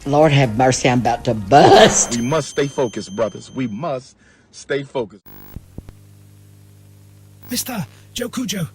Lord have mercy, I'm about to bust. We must stay focused, brothers. We must stay focused. MrJokujo.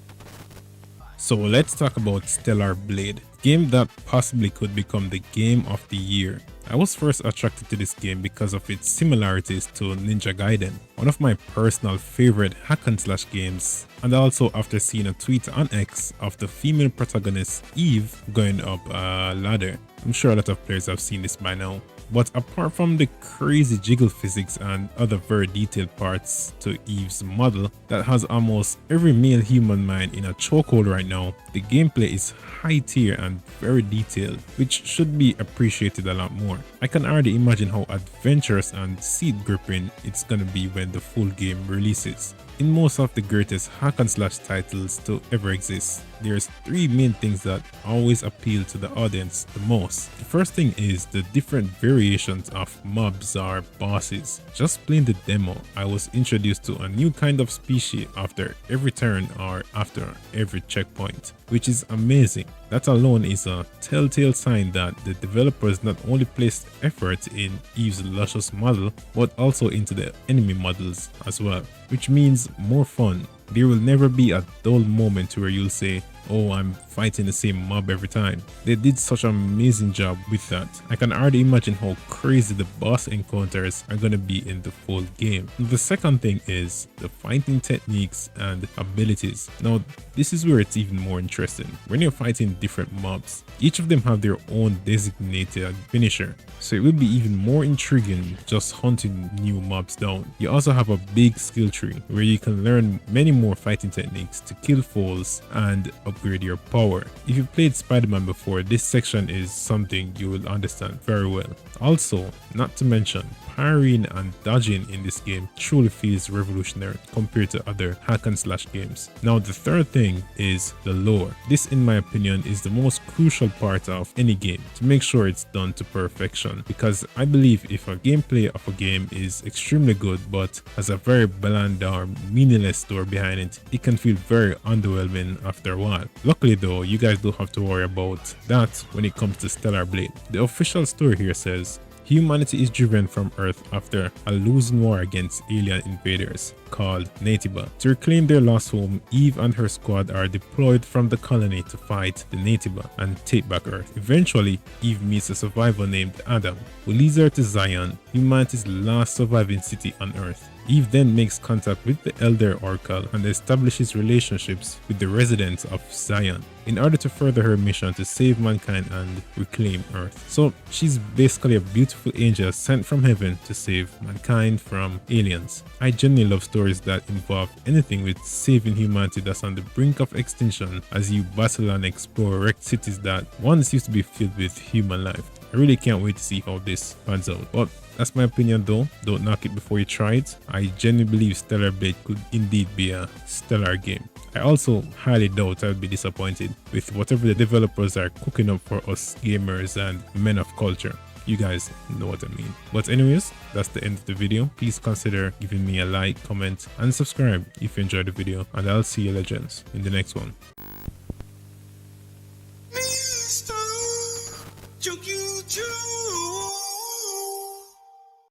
So let's talk about Stellar Blade, game that possibly could become the game of the year. I was first attracted to this game because of its similarities to Ninja Gaiden, one of my personal favorite hack and slash games, and also after seeing a tweet on X of the female protagonist Eve going up a ladder. I'm sure a lot of players have seen this by now. But apart from the crazy jiggle physics and other very detailed parts to Eve's model that has almost every male human mind in a chokehold right now, the gameplay is high tier and very detailed, which should be appreciated a lot more. I can already imagine how adventurous and seat gripping it's gonna be when the full game releases. In most of the greatest hack and slash titles to ever exist, there's three main things that always appeal to the audience the most. The first thing is the different variations of mobs or bosses. Just playing the demo, I was introduced to a new kind of species after every turn or after every checkpoint, which is amazing. That alone is a telltale sign that the developers not only placed effort in Eve's luscious model, but also into the enemy models as well, which means more fun. There will never be a dull moment where you'll say, oh, I'm fighting the same mob every time. They did such an amazing job with that. I can already imagine how crazy the boss encounters are gonna be in the full game. The second thing is the fighting techniques and abilities. Now, this is where it's even more interesting. When you're fighting different mobs, each of them have their own designated finisher, so it will be even more intriguing just hunting new mobs down. You also have a big skill tree where you can learn many more fighting techniques to kill foes and upgrade your power. If you've played Spider-Man before, this section is something you will understand very well. Also, not to mention, parrying and dodging in this game truly feels revolutionary compared to other hack and slash games. Now the third thing is the lore. This in my opinion is the most crucial part of any game to make sure it's done to perfection, because I believe if a gameplay of a game is extremely good but has a very bland or meaningless story behind it, it can feel very underwhelming after a while. Luckily though, you guys don't have to worry about that when it comes to Stellar Blade. The official story here says, humanity is driven from Earth after a losing war against alien invaders called Natiba. To reclaim their lost home, Eve and her squad are deployed from the colony to fight the Natiba and take back Earth. Eventually, Eve meets a survivor named Adam, who leads her to Zion, humanity's last surviving city on Earth. Eve then makes contact with the Elder Oracle and establishes relationships with the residents of Zion in order to further her mission to save mankind and reclaim Earth. So she's basically a beautiful angel sent from heaven to save mankind from aliens. I genuinely love stories that involve anything with saving humanity that's on the brink of extinction as you battle and explore wrecked cities that once used to be filled with human life. I really can't wait to see how this pans out. But that's my opinion though. Don't knock it before you try it. I genuinely believe Stellar Blade could indeed be a stellar game. I also highly doubt I'll be disappointed with whatever the developers are cooking up for us gamers and men of culture. You guys know what I mean. But anyways, that's the end of the video. Please consider giving me a like, comment, and subscribe if you enjoyed the video. And I'll see you legends in the next one.